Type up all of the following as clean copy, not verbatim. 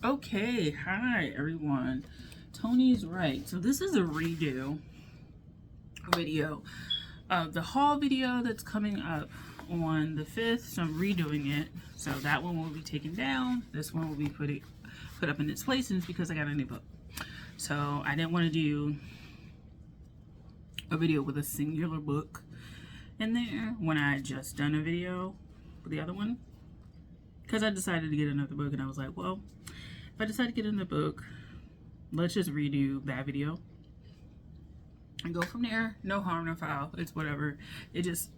Okay, hi everyone. Tony's right. So this is a redo video of the haul video that's coming up on the 5th. So I'm redoing it. So that one will be taken down. This one will be put up in its place, and it's because I got a new book. So I didn't want to do a video with a singular book in there when I had just done a video with the other one, because I decided to get another book, and I was like, well, if I decide to get another book, let's just redo that video and go from there. No harm, no foul. It's whatever. It just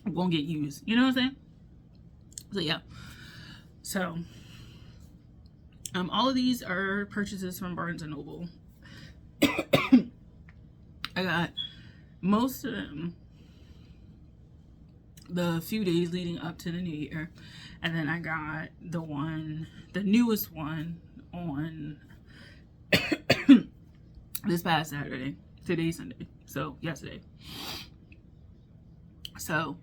won't get used. You know what I'm saying? So yeah. So all of these are purchases from Barnes and Noble. I got most of them the few days leading up to the new year, and then I got the newest one on this past Saturday. Today's Sunday, so yesterday. So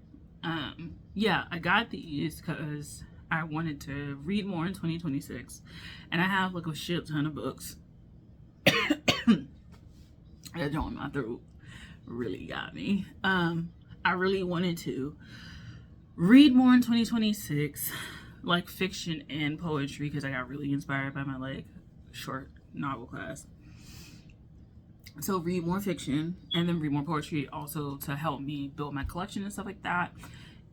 yeah, I got these because I wanted to read more in 2026, and I have like a shit ton of books. That joint in my throat really got me. I really wanted to read more in 2026, like fiction and poetry, because I got really inspired by my like short novel class. So read more fiction and then read more poetry also to help me build my collection and stuff like that.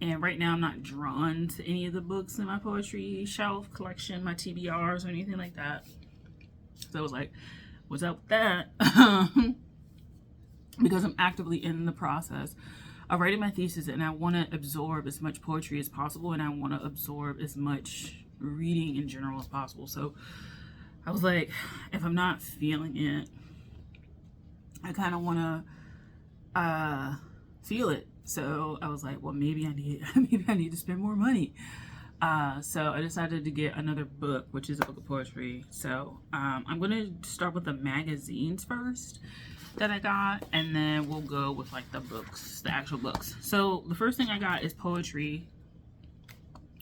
And right now I'm not drawn to any of the books in my poetry shelf collection, my TBRs or anything like that. So I was like, what's up with that? Because I'm actively in the process of writing my thesis, and I want to absorb as much poetry as possible, and I want to absorb as much reading in general as possible. So I was like, if I'm not feeling it, I kind of want to feel it. So I was like, well, maybe I need to spend more money. So I decided to get another book, which is a book of poetry. So I'm going to start with the magazines first that I got, and then we'll go with like the books, the actual books. So the first thing I got is poetry,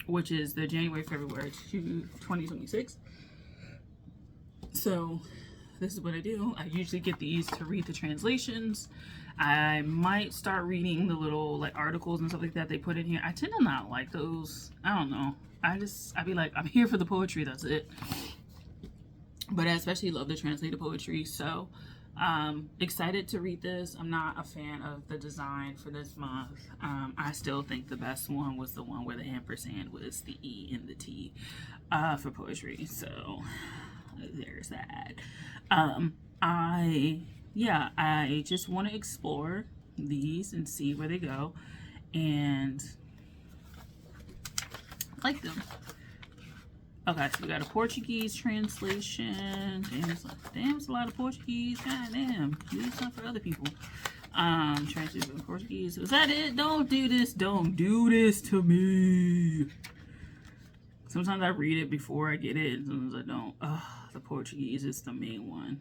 which is the January-February 2026. So this is what I do. I usually get these to read the translations. I might start reading the little like articles and stuff like that they put in here. I tend to not like those. I don't know. I'd be like, I'm here for the poetry, that's it. But I especially love the translated poetry, so excited to read this. I'm not a fan of the design for this month. I still think the best one was the one where the ampersand was the E and the T for poetry. So there's that. I just want to explore these and see where they go, and like them. Okay, so we got a Portuguese translation. Damn, it's a lot of Portuguese. God damn. Do something for other people. Translation in Portuguese. Was that it? Don't do this. Don't do this to me. Sometimes I read it before I get it, and sometimes I don't. The Portuguese is the main one.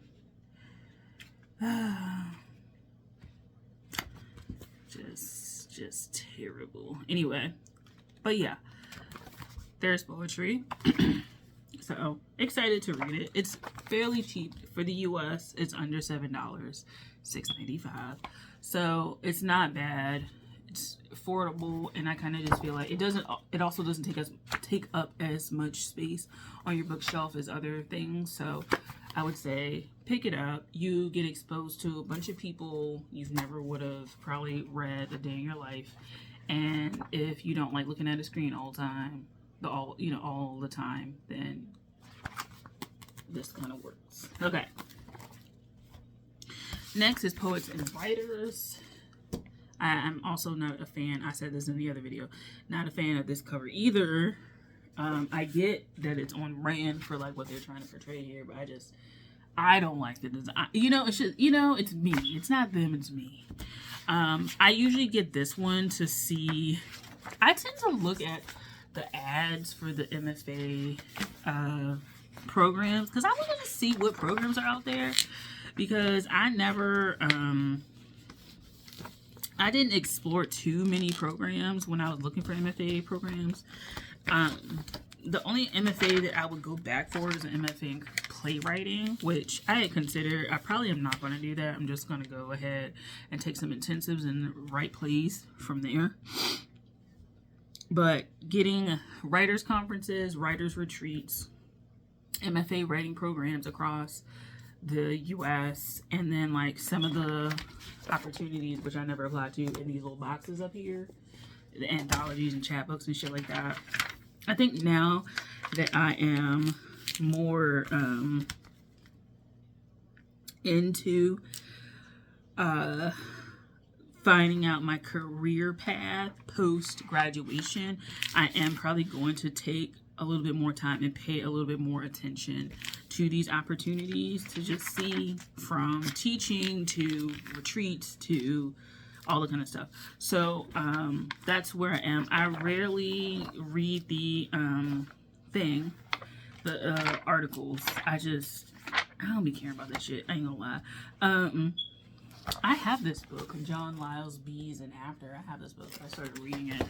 Just terrible. Anyway, but yeah. There's poetry. So excited to read it. It's fairly cheap for the US. It's under $7, $6.95. So it's not bad. It's affordable, and I kind of just feel like it also doesn't take up as much space on your bookshelf as other things. So I would say pick it up. You get exposed to a bunch of people you've never would have probably read a day in your life. And if you don't like looking at a screen all the time, all the time, then this kind of works. Okay. Next is Poets and Writers. I'm also not a fan. I said this in the other video. Not a fan of this cover either. I get that it's on brand for like what they're trying to portray here, but I don't like the design. It's me. It's not them. It's me. I usually get this one to see. I tend to look at the ads for the MFA programs, because I wanted to see what programs are out there, because I didn't explore too many programs when I was looking for MFA programs. the only MFA that I would go back for is an MFA in playwriting, which I had considered. I probably am not going to do that. I'm just going to go ahead and take some intensives and write plays from there. But getting writers conferences, writers retreats, MFA writing programs across the US, and then like some of the opportunities which I never applied to in these little boxes up here, the anthologies and chapbooks and shit like that. I think now that I am more into finding out my career path post graduation, I am probably going to take a little bit more time and pay a little bit more attention to these opportunities, to just see from teaching to retreats to all the kind of stuff. So that's where I am. I rarely read the articles. I don't be caring about that shit. I ain't gonna lie. I have this book, John Lyle's Bees and After. I have this book. I started reading it.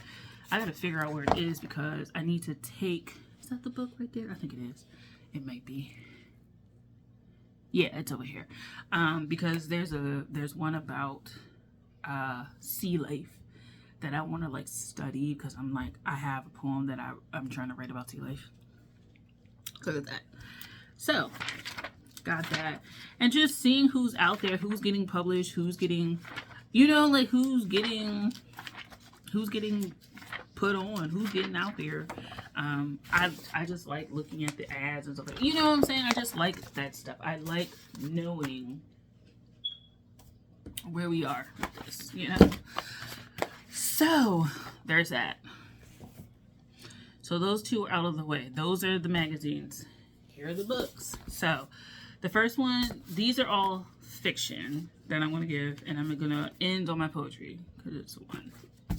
I gotta figure out where it is because I need to take. Is that the book right there? I think it is. It might be. Yeah, it's over here. Because there's one about sea life that I want to like study, because I'm like, I have a poem that I'm trying to write about sea life. Look at that. So got that, and just seeing who's out there, who's getting published, who's getting, like who's getting put on, who's getting out there. I just like looking at the ads and stuff like, what I'm saying? I just like that stuff. I like knowing where we are with this, So there's that. So those two are out of the way. Those are the magazines. Here are the books. So the first one, these are all fiction that I'm going to give, and I'm going to end on my poetry because it's one.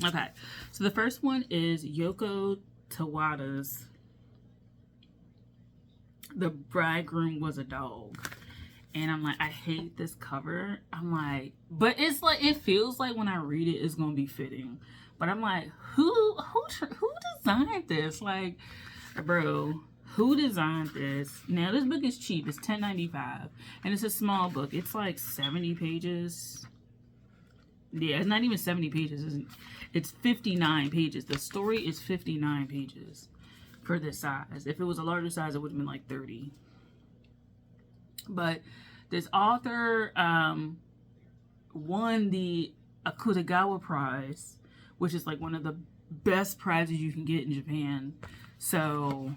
Okay, so the first one is Yoko Tawada's The Bridegroom Was a Dog. And I'm like, I hate this cover. I'm like, but it's like, it feels like when I read it, it's going to be fitting. But I'm like, who designed this? Like, bro, who designed this? Now, this book is cheap. It's $10.95. And it's a small book. It's like 70 pages. Yeah, it's not even 70 pages. It's 59 pages. The story is 59 pages for this size. If it was a larger size, it would have been like 30. But this author won the Akutagawa Prize, which is like one of the best prizes you can get in Japan. So,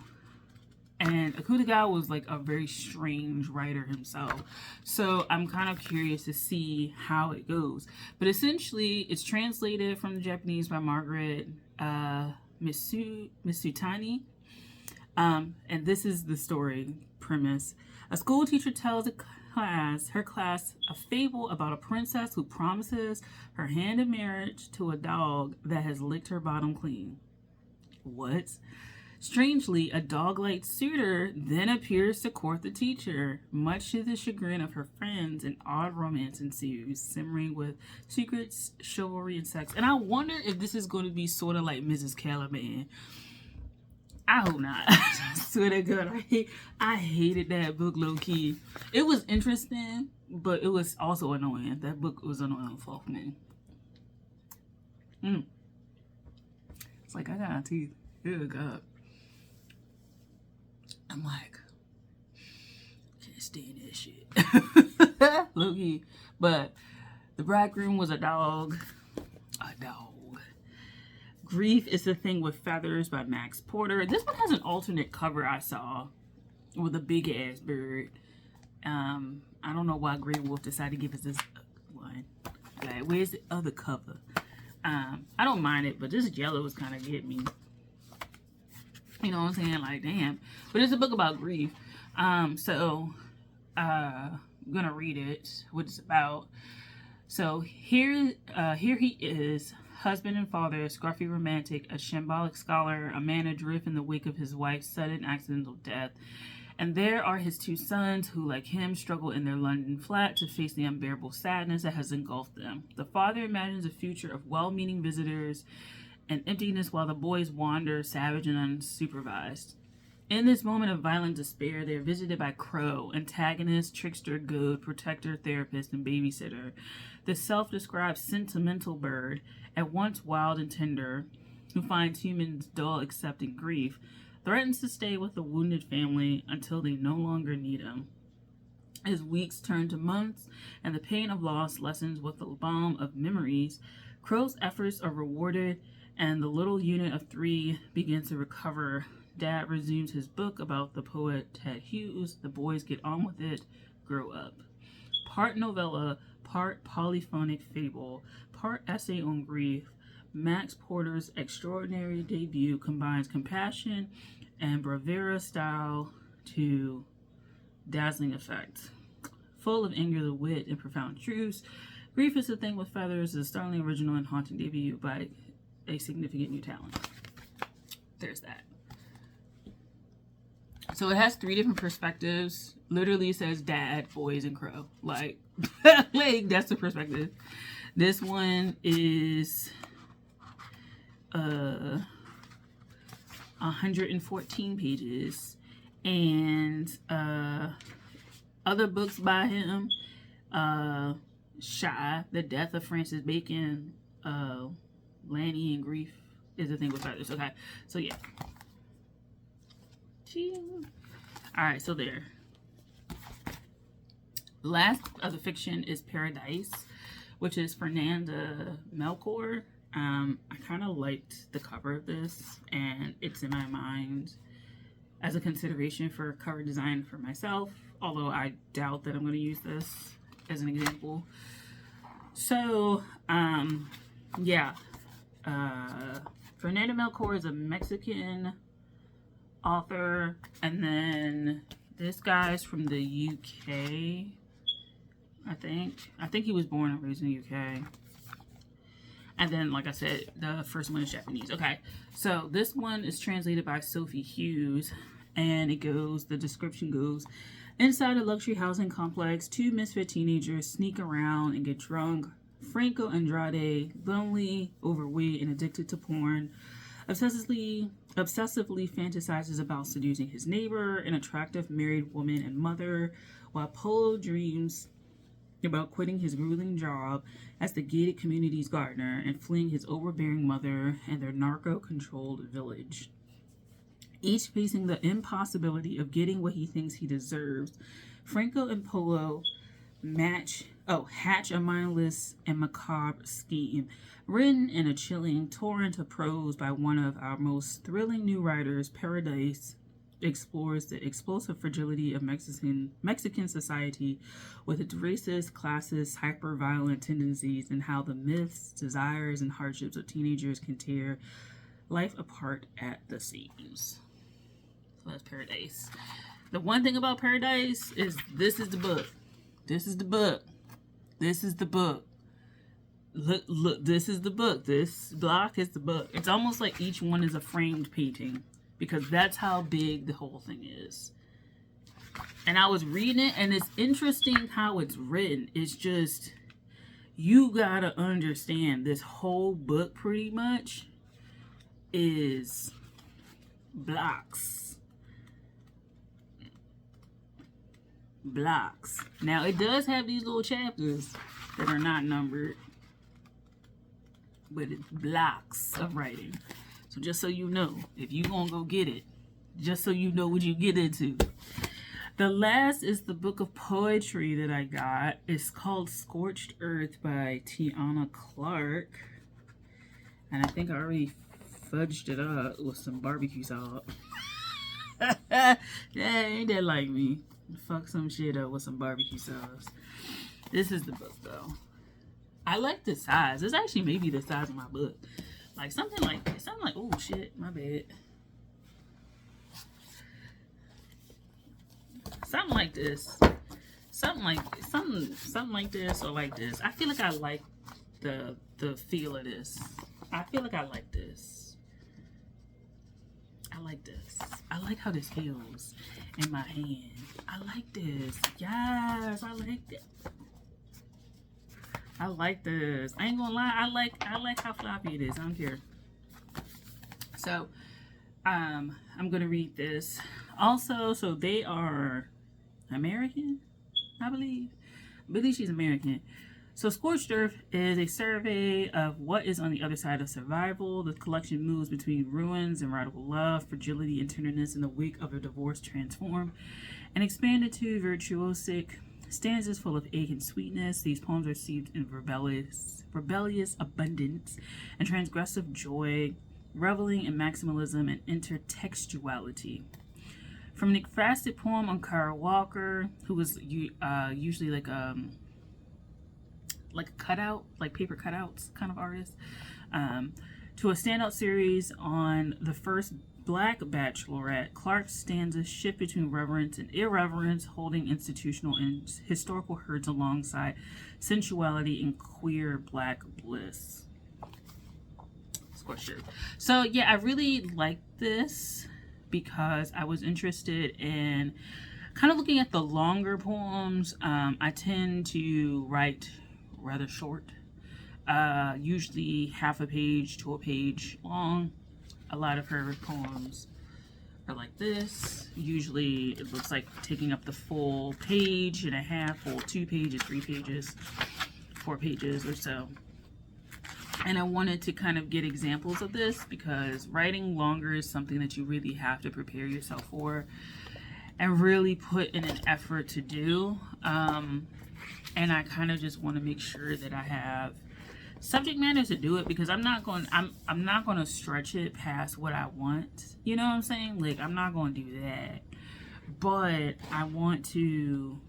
and Akutagawa was like a very strange writer himself. So I'm kind of curious to see how it goes. But essentially, it's translated from the Japanese by Margaret Mitsutani. And this is the story premise. A school teacher tells her class a fable about a princess who promises her hand in marriage to a dog that has licked her bottom clean. What? Strangely, a dog-like suitor then appears to court the teacher. Much to the chagrin of her friends, an odd romance ensues, simmering with secrets, chivalry, and sex. And I wonder if this is going to be sort of like Mrs. Caliban. I hope not. I swear to God, I hated that book low-key. It was interesting, but it was also annoying. That book was annoying for me. It's like, I got teeth. Oh, God. I'm like, can't stand that shit. Low-key. But The Bridegroom Was a Dog. A dog. Grief Is the Thing with Feathers by Max Porter. This one has an alternate cover I saw with a big ass bird. I don't know why Grey Wolf decided to give us this one. Okay, where's the other cover? I don't mind it, but this yellow is kind of getting me. You know what I'm saying? Like, damn. But it's a book about grief. So I'm gonna read it, what it's about. So here he is. Husband and father, a scruffy romantic, a shambolic scholar, a man adrift in the wake of his wife's sudden accidental death. And there are his two sons who, like him, struggle in their London flat to face the unbearable sadness that has engulfed them. The father imagines a future of well-meaning visitors and emptiness while the boys wander, savage and unsupervised. In this moment of violent despair, they are visited by Crow, antagonist, trickster, goad, protector, therapist, and babysitter. The self-described sentimental bird, at once wild and tender, who finds humans dull accepting grief, threatens to stay with the wounded family until they no longer need him. As weeks turn to months and the pain of loss lessens with the balm of memories, Crow's efforts are rewarded and the little unit of 3 begins to recover. Dad resumes his book about the poet Ted Hughes. The boys get on with it, grow up. Part novella, part polyphonic fable, part essay on grief, Max Porter's extraordinary debut combines compassion and bravura style to dazzling effect. Full of angular wit and profound truths, Grief is a Thing with Feathers is a startling, original, and haunting debut by a significant new talent. There's that. So it has 3 different perspectives. Literally says dad, boys, and Crow. Like that's the perspective. This one is 114 pages. And other books by him, Shy, The Death of Francis Bacon, Lanny and Grief is a Thing with Feathers. Okay, so yeah. Alright, so there. Last of the fiction is Paradise, which is Fernanda Melchor. I kind of liked the cover of this, and it's in my mind as a consideration for cover design for myself, although I doubt that I'm going to use this as an example. So, yeah. Fernanda Melchor is a Mexican author, and then this guy's from the UK, I think he was born and raised in the UK. And then, like I said, the first one is Japanese. Okay, so this one is translated by Sophie Hughes, and the description goes, inside a luxury housing complex, 2 misfit teenagers sneak around and get drunk. Franco Andrade, lonely, overweight, and addicted to porn, obsessively fantasizes about seducing his neighbor, an attractive married woman and mother, while Polo dreams about quitting his grueling job as the gated community's gardener and fleeing his overbearing mother and their narco-controlled village. Each facing the impossibility of getting what he thinks he deserves, Franco and Polo hatch a mindless and macabre scheme, written in a chilling torrent of prose by one of our most thrilling new writers. Paradise explores the explosive fragility of Mexican society with its racist, classist, hyper-violent tendencies, and how the myths, desires, and hardships of teenagers can tear life apart at the seams. So that's Paradise. The one thing about Paradise is this is the book. This is the book. This is the book. Look, this is the book. This block is the book. It's almost like each one is a framed painting, because that's how big the whole thing is. And I was reading it, and it's interesting how it's written. It's just, you gotta understand, this whole book pretty much is blocks. Now, it does have these little chapters that are not numbered, but it's blocks of writing. So just so you know, if you gonna go get it, just so you know what you get into. The last is the book of poetry that I got. It's called Scorched Earth by Tiana Clark. And I think I already fudged it up with some barbecue sauce. Yeah, ain't that like me? Fuck some shit up with some barbecue sauce. This is the book, though. I like the size. This actually may be the size of my book. Like something like, oh shit, my bad. Something like this. Something like this or like this. I feel like I like the feel of this. I feel like I like this. I like this. I like how this feels in my hand. I like this. Yes, I like it. I like this. I ain't gonna lie. I like how floppy it is. I don't care. So I'm gonna read this also. So they are American, I believe. I believe she's American. So Scorched Earth is a survey of what is on the other side of survival. The collection moves between ruins and radical love, fragility and tenderness in the wake of a divorce transform, and expand into virtuosic stanzas full of ache and sweetness. These poems are steeped in rebellious abundance and transgressive joy, reveling in maximalism and intertextuality. From Nick Fasted poem on Kara Walker, who was usually like a cutout, like paper cutouts kind of artist, to a standout series on the first Black bachelorette, Clark's stanzas shift between reverence and irreverence, holding institutional and historical herds alongside sensuality and queer Black bliss. Scorched Earth. So yeah, I really liked this because I was interested in kind of looking at the longer poems. I tend to write rather short, usually half a page to a page long. A lot of her poems are like this. Usually it looks like taking up the full page and a half, full 2 pages, 3 pages, 4 pages or so. And I wanted to kind of get examples of this because writing longer is something that you really have to prepare yourself for and really put in an effort to do. And I kind of just want to make sure that I have subject matter to do it, because I'm not going to stretch it past what I want. You know what I'm saying? Like, I'm not going to do that. But I want to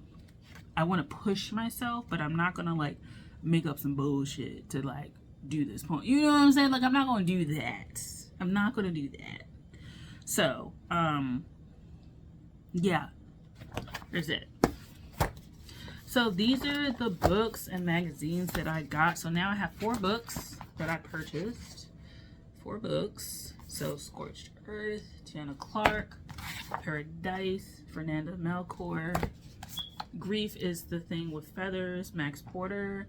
push myself, but I'm not going to like make up some bullshit to like do this point. You know what I'm saying? Like, I'm not going to do that. I'm not going to do that. So, yeah. There's it. So these are the books and magazines that I got. So now I have 4 books that I purchased. 4 books. So Scorched Earth, Tiana Clark, Paradise, Fernanda Melchor. Grief is the Thing with Feathers, Max Porter.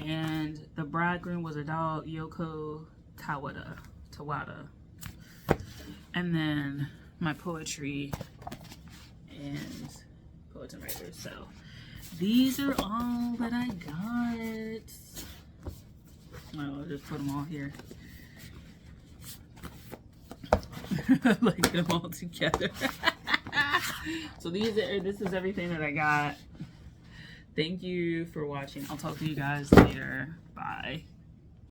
And The Bridegroom Was a Dog, Yoko Tawada. And then my poetry and Poets and Writers. So these are all that I got. I'll just put them all here. Like, get them all together. So this is everything that I got. Thank you for watching. I'll talk to you guys later. Bye.